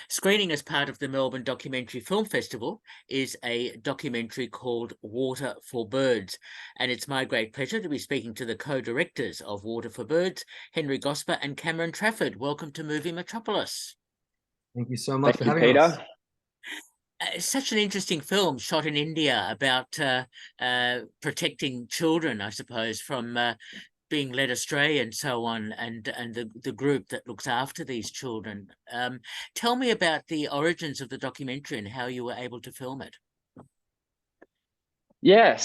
Screening as part of the Melbourne Documentary Film Festival is a documentary called Water for Birds. And it's my great pleasure to be speaking to the co-directors of Water for Birds, Henry Gosper and Cameron Trafford. Welcome to Movie Metropolis. Thank you so much for Thank you, having us. Peter. It's such an interesting film shot in India about protecting children, I suppose, from being led astray and so on, and the group that looks after these children. Tell me about the origins of the documentary and how you were able to film it. Yeah,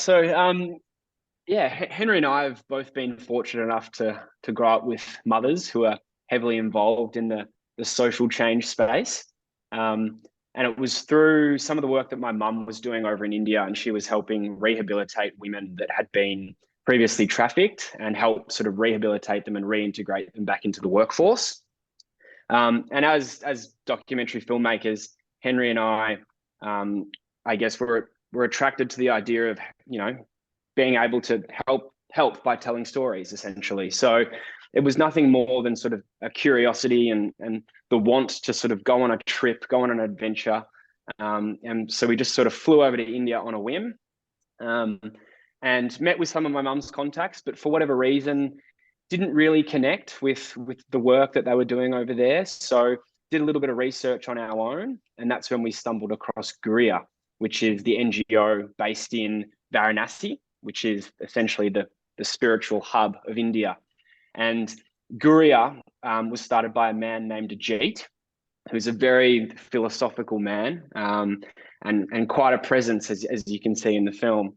Henry and I have both been fortunate enough to grow up with mothers who are heavily involved in the social change space. And it was through some of the work that my mum was doing over in India, and she was helping rehabilitate women that had been previously trafficked and help sort of rehabilitate them and reintegrate them back into the workforce. And as documentary filmmakers, Henry and I guess we're attracted to the idea of, being able to help by telling stories, essentially. So it was nothing more than sort of a curiosity and the want to sort of go on a trip, go on an adventure. And so we just sort of flew over to India on a whim, and met with some of my mum's contacts, but for whatever reason, didn't really connect with the work that they were doing over there. So did a little bit of research on our own. And that's when we stumbled across Guriya, which is the NGO based in Varanasi, which is essentially the spiritual hub of India. And Guriya was started by a man named Ajit, who's a very philosophical man, and quite a presence, as you can see in the film.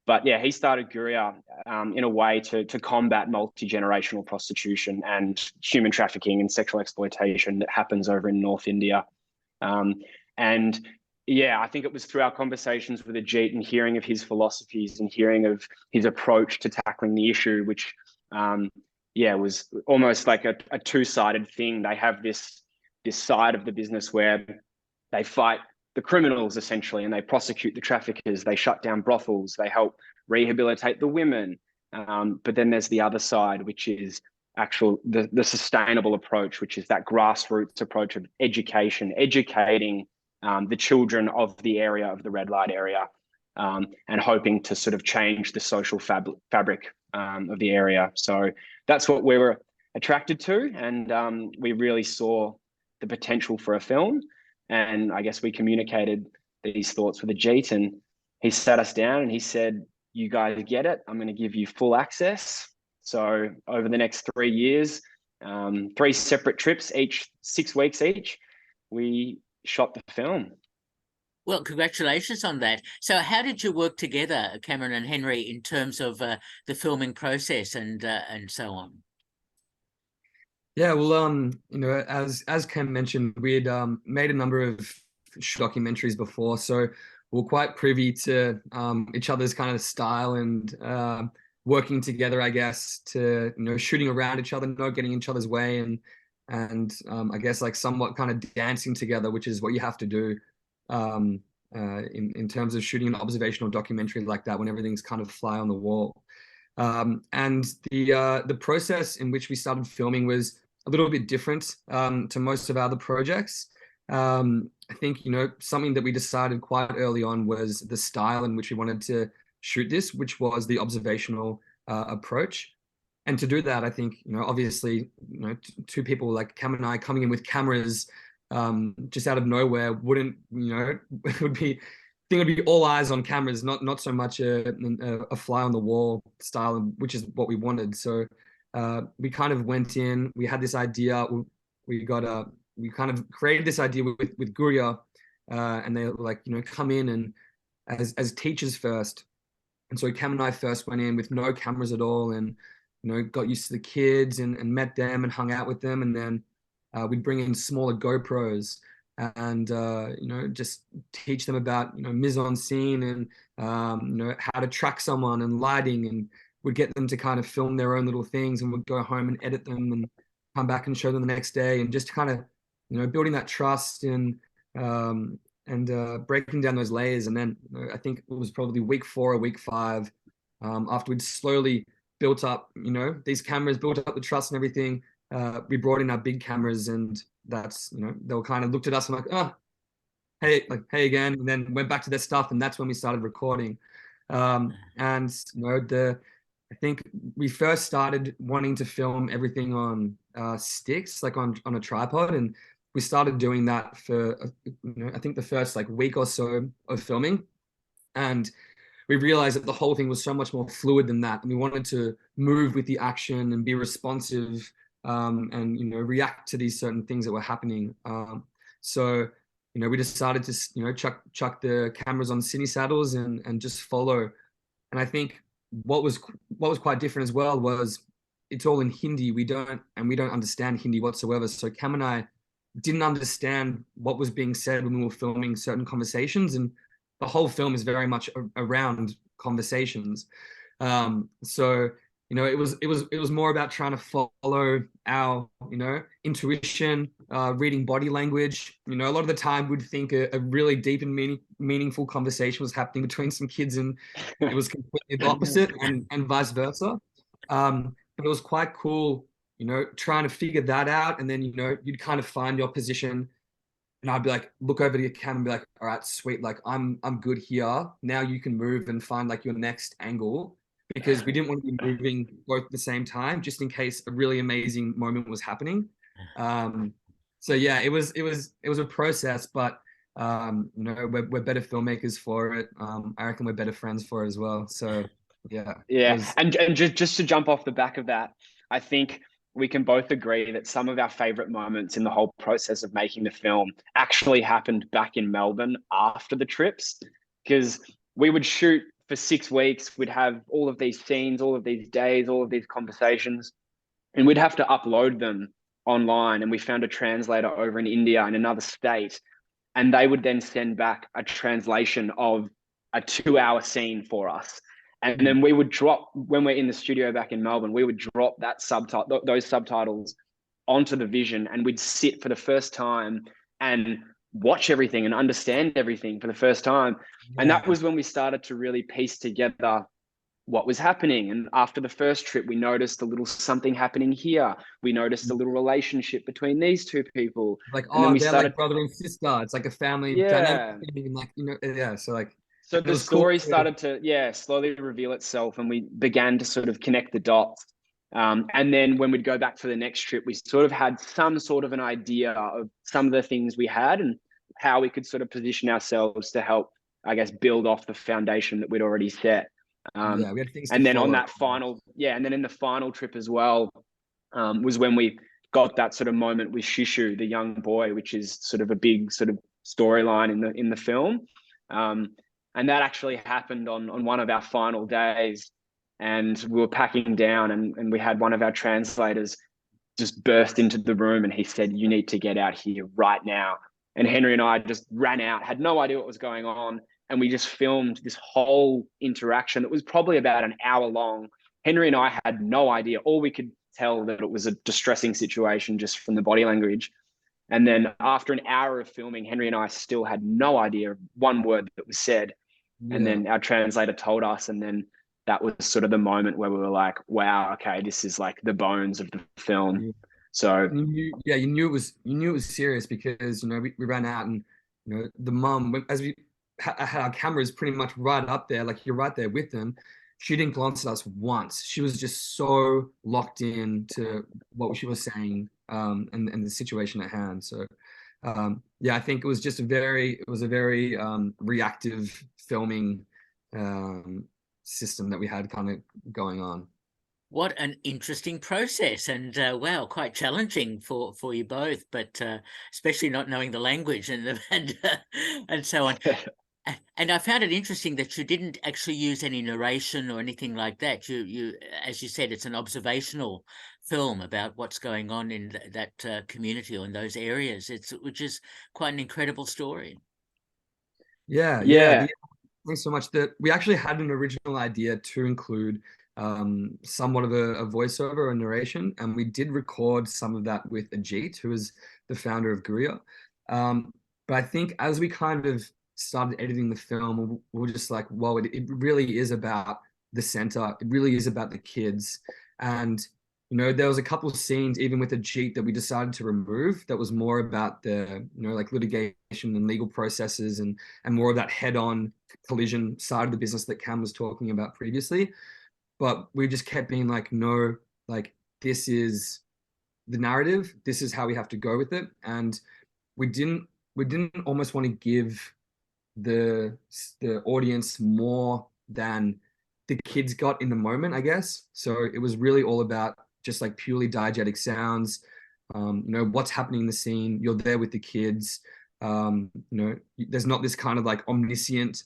But yeah, he started Guriya in a way to combat multi-generational prostitution and human trafficking and sexual exploitation that happens over in North India. And yeah, I think it was through our conversations with Ajit and hearing of his philosophies and hearing of his approach to tackling the issue, which was almost like a two-sided thing. They have this side of the business where they fight the criminals, essentially, and they prosecute the traffickers, they shut down brothels, they help rehabilitate the women. But then there's the other side, which is the sustainable approach, which is that grassroots approach of educating the children of the area, of the red light area, and hoping to sort of change the social fabric of the area. So that's what we were attracted to, and we really saw the potential for a film. And I guess we communicated these thoughts with Ajit, and he sat us down and he said, "You guys get it. I'm going to give you full access." So over the next 3 years, 3 separate trips, each 6 weeks each, we shot the film. Well, congratulations on that. So how did you work together, Cameron and Henry, in terms of the filming process and so on? Yeah, well, as Cam mentioned, we had made a number of documentaries before, so we're quite privy to each other's kind of style and working together, I guess, to shooting around each other, not getting in each other's way, and I guess like somewhat kind of dancing together, which is what you have to do in terms of shooting an observational documentary like that when everything's kind of fly on the wall. And the process in which we started filming was a little bit different to most of our other projects. I think, something that we decided quite early on was the style in which we wanted to shoot this, which was the observational approach. And to do that, I think, obviously, two people like Cam and I coming in with cameras just out of nowhere wouldn't, it would be, I think it'd be all eyes on cameras, not so much a fly on the wall style, which is what we wanted. So we kind of went in, we had this idea, we kind of created this idea with Guriya, and they were like, come in and as teachers first. And so Cam and I first went in with no cameras at all, and got used to the kids and met them and hung out with them, and then we'd bring in smaller GoPros and just teach them about mise en scene and how to track someone and lighting, and would get them to kind of film their own little things, and would go home and edit them and come back and show them the next day, and just kind of building that trust and breaking down those layers. And then I think it was probably week 4 or week 5, after we'd slowly built up these cameras, built up the trust and everything, we brought in our big cameras, and that's, they were kind of looked at us and like, oh, hey, like, hey again, and then went back to their stuff, and that's when we started recording. And I think we first started wanting to film everything on sticks, like on a tripod, and we started doing that for I think the first like week or so of filming, and we realized that the whole thing was so much more fluid than that, and we wanted to move with the action and be responsive, and react to these certain things that were happening. So we decided to chuck the cameras on cine saddles and just follow. And I think what was quite different as well was it's all in Hindi. We don't understand Hindi whatsoever. So Cam and I didn't understand what was being said when we were filming certain conversations, and the whole film is very much around conversations. So it was more about trying to follow our intuition, reading body language. A lot of the time we'd think a really deep and meaningful conversation was happening between some kids, and it was completely the opposite, and vice versa. But it was quite cool, trying to figure that out, and then you'd kind of find your position. And I'd be like, look over to your camera and be like, all right, sweet. Like I'm good here. Now you can move and find like your next angle, because we didn't want to be moving both at the same time, just in case a really amazing moment was happening. So yeah, it was a process, but we're better filmmakers for it. I reckon we're better friends for it as well. So yeah. And just to jump off the back of that, I think we can both agree that some of our favorite moments in the whole process of making the film actually happened back in Melbourne after the trips, because we would shoot for 6 weeks. We'd have all of these scenes, all of these days, all of these conversations, and we'd have to upload them online. And we found a translator over in India, in another state, and they would then send back a translation of a 2-hour scene for us. And then we would drop, when we're in the studio back in Melbourne, we would drop those subtitles onto the Vision, and we'd sit for the first time and watch everything and understand everything for the first time. Yeah. And that was when we started to really piece together what was happening. And after the first trip, we noticed a little something happening here. We noticed a little relationship between these two people. Like, and then we started, like brother and sister. It's like a family dynamic. Like, so like. So the story started to, slowly reveal itself, and we began to sort of connect the dots. And then when we'd go back for the next trip, we sort of had some sort of an idea of some of the things we had and how we could sort of position ourselves to help, I guess, build off the foundation that we'd already set. We had things and then follow. On that final, and then in the final trip as well, was when we got that sort of moment with Shishu, the young boy, which is sort of a big sort of storyline in the film. And that actually happened on one of our final days, and we were packing down, and we had one of our translators just burst into the room, and he said, "You need to get out here right now." And Henry and I just ran out, had no idea what was going on. And we just filmed this whole interaction that was probably about an hour long. Henry and I had no idea. All we could tell that it was a distressing situation just from the body language. And then after an hour of filming, Henry and I still had no idea of one word that was said. Yeah. And then our translator told us, and then that was sort of the moment where we were like, wow, okay, this is like the bones of the film. Yeah. So you knew it was serious, because we ran out, and the mum, as we had our cameras pretty much right up there, like you're right there with them, she didn't glance at us once. She was just so locked in to what she was saying, and the situation at hand. So I think it was just a very reactive filming system that we had kind of going on. What an interesting process, and wow, quite challenging for you both, but especially not knowing the language and so on. And I found it interesting that you didn't actually use any narration or anything like that. You, as you said, it's an observational film about what's going on in that community or in those areas. Which is quite an incredible story. Yeah. Thanks so much. We actually had an original idea to include somewhat of a voiceover or narration, and we did record some of that with Ajit, who is the founder of Guria. But I think as we kind of started editing the film, we were just like, well, it really is about the center. It really is about the kids. And you know, there was a couple of scenes even with the Jeep that we decided to remove that was more about the, you know, like litigation and legal processes and more of that head-on collision side of the business that Cam was talking about previously. But we just kept being like, no, like this is the narrative, this is how we have to go with it. And we didn't almost want to give the audience more than the kids got in the moment, I guess. So it was really all about just like purely diegetic sounds. You know, what's happening in the scene. You're there with the kids. You know, there's not this kind of like omniscient,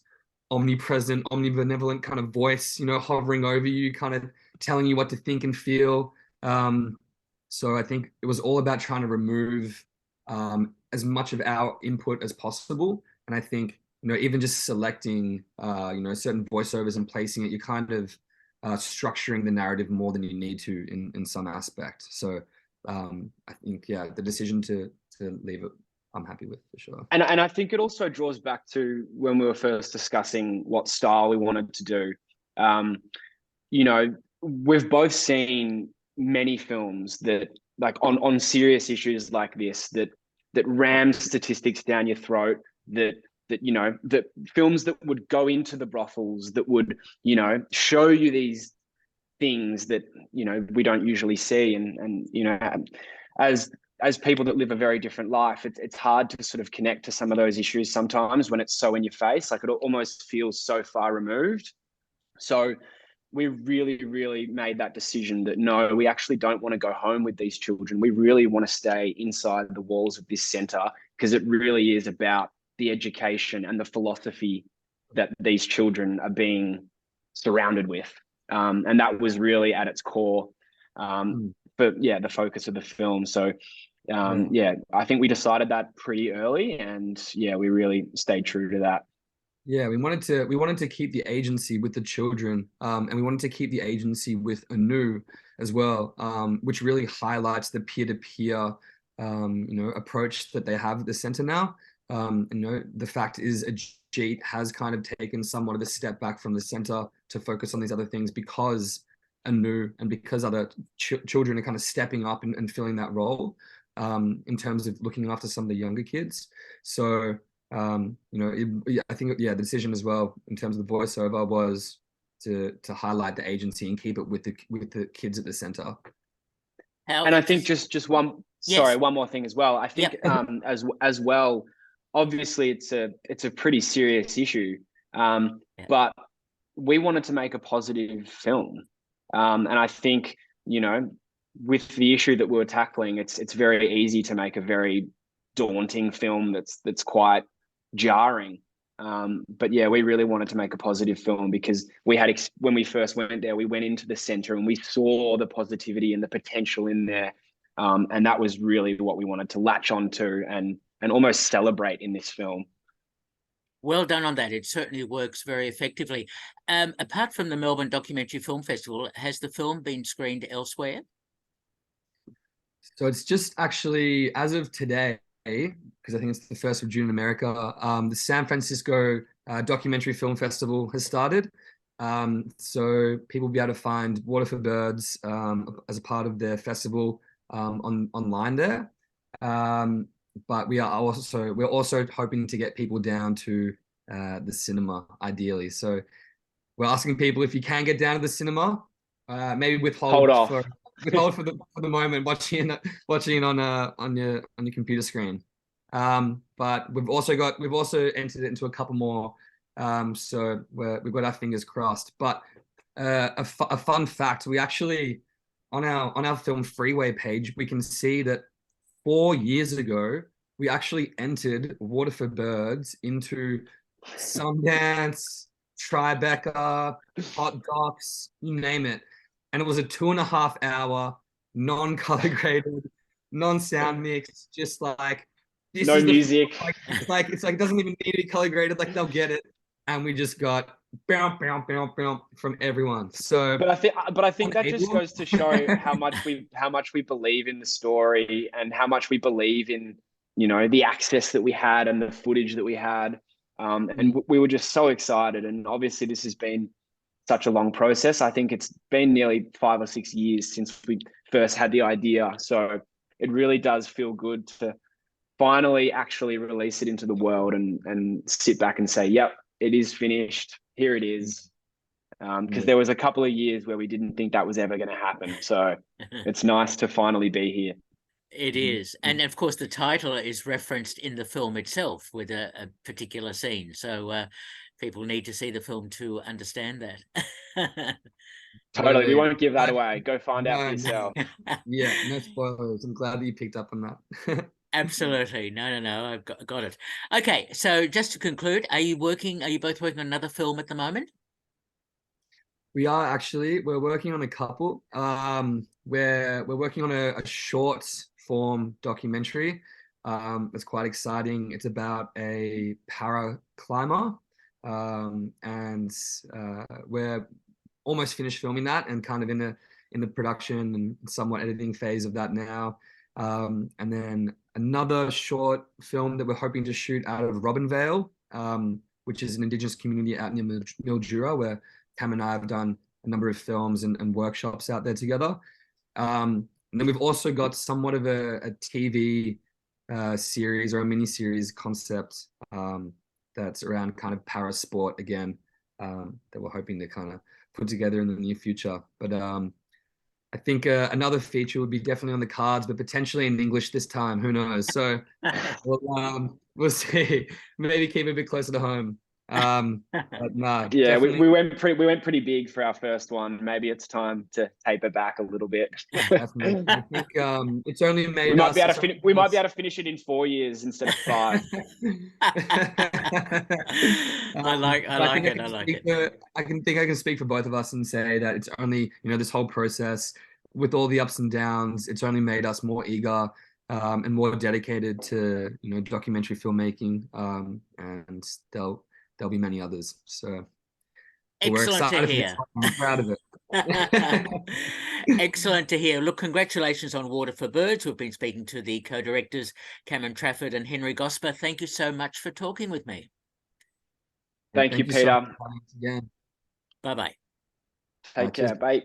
omnipresent, omnibenevolent kind of voice, you know, hovering over you, kind of telling you what to think and feel. So I think it was all about trying to remove as much of our input as possible. And I think, you know, even just selecting, you know, certain voiceovers and placing it, you're kind of structuring the narrative more than you need to in some aspect. So I think, yeah, the decision to leave it, I'm happy with for sure. And I think it also draws back to when we were first discussing what style we wanted to do. You know, we've both seen many films that, like, on serious issues like this, that ram statistics down your throat, that you know, that films that would go into the brothels, that would, you know, show you these things that, you know, we don't usually see. And you know, as people that live a very different life, it's hard to sort of connect to some of those issues sometimes when it's so in your face, like it almost feels so far removed. So we really made that decision that no, we actually don't want to go home with these children. We really want to stay inside the walls of this center, because it really is about the education and the philosophy that these children are being surrounded with. And that was really at its core, but yeah, the focus of the film. So yeah, I think we decided that pretty early, and yeah, we really stayed true to that. Yeah, we wanted to keep the agency with the children, and we wanted to keep the agency with Anu as well, which really highlights the peer-to-peer, you know, approach that they have at the center now. You know, the fact is, Ajit has kind of taken somewhat of a step back from the center to focus on these other things because Anu and because other children are kind of stepping up and filling that role, in terms of looking after some of the younger kids. So. You know, I think, yeah, the decision as well in terms of the voiceover was to highlight the agency and keep it with the kids at the center. And I think just one, sorry, one more thing as well. I think as well, obviously it's a pretty serious issue, but we wanted to make a positive film, and I think, you know, with the issue that we were tackling, it's very easy to make a very daunting film that's quite jarring. But yeah, we really wanted to make a positive film because we had, when we first went there, we went into the center and we saw the positivity and the potential in there. And that was really what we wanted to latch onto and almost celebrate in this film. Well done on that. It certainly works very effectively. Apart from the Melbourne Documentary Film Festival, has the film been screened elsewhere? So it's just actually, as of today, because I think it's the 1st of June in America, the San Francisco Documentary Film Festival has started. So people will be able to find Water for Birds as a part of their festival online there. But we're also hoping to get people down to the cinema, ideally. So we're asking people, if you can get down to the cinema, maybe withhold off. Withhold for the moment, watching on your computer screen. But we've also entered it into a couple more. So we've got our fingers crossed. But a fun fact: we actually, on our Film Freeway page, we can see that 4 years ago we actually entered Water for Birds into Sundance, Tribeca, Hot Docs, you name it. And it was a 2.5 hour, non-color graded, non-sound mix, just like this no is music. it's like it doesn't even need to be color graded, like they'll get it. And we just got from everyone. So but I think that just goes to show how much we believe in the story and how much we believe in, you know, the access that we had and the footage that we had. And we were just so excited. And obviously this has been such a long process. I think it's been nearly 5 or 6 years since we first had the idea. So it really does feel good to finally actually release it into the world and sit back and say, yep, it is finished. Here it is. Because there was a couple of years where we didn't think that was ever going to happen. So it's nice to finally be here. It is. And of course, the title is referenced in the film itself with a particular scene. So people need to see the film to understand that. Totally. We won't give that away. Go find out for No. yourself. Yeah, no spoilers. I'm glad that you picked up on that. Absolutely. No. I've got it. Okay. So just to conclude, are you both working on another film at the moment? We are actually. We're working on a couple. We're working on a short form documentary. It's quite exciting. It's about a para climber, and we're almost finished filming that and kind of in the production and somewhat editing phase of that now. And then another short film that we're hoping to shoot out of Robinvale, which is an Indigenous community out near Mildura, where Cam and I have done a number of films and workshops out there together. And then we've also got somewhat of a TV series or a mini series concept that's around kind of para sport again, that we're hoping to kind of put together in the near future. But I think another feature would be definitely on the cards, but potentially in English this time. Who knows? So we'll see. Maybe keep it a bit closer to home. But no, yeah, definitely. we went pretty big for our first one. Maybe it's time to taper back a little bit. Definitely. I think it's only made we might be us. able to finish it in 4 years instead of 5. I like it. I can speak for both of us and say that it's only, this whole process with all the ups and downs, it's only made us more eager and more dedicated to, documentary filmmaking. And there'll be many others. So we're excited to hear. I'm proud of it. Excellent to hear. Look, congratulations on Water for Birds. We've been speaking to the co-directors, Cameron Trafford and Henry Gosper. Thank you so much for talking with me. Thank you, Peter. So much. Bye-bye. Take care. Bye.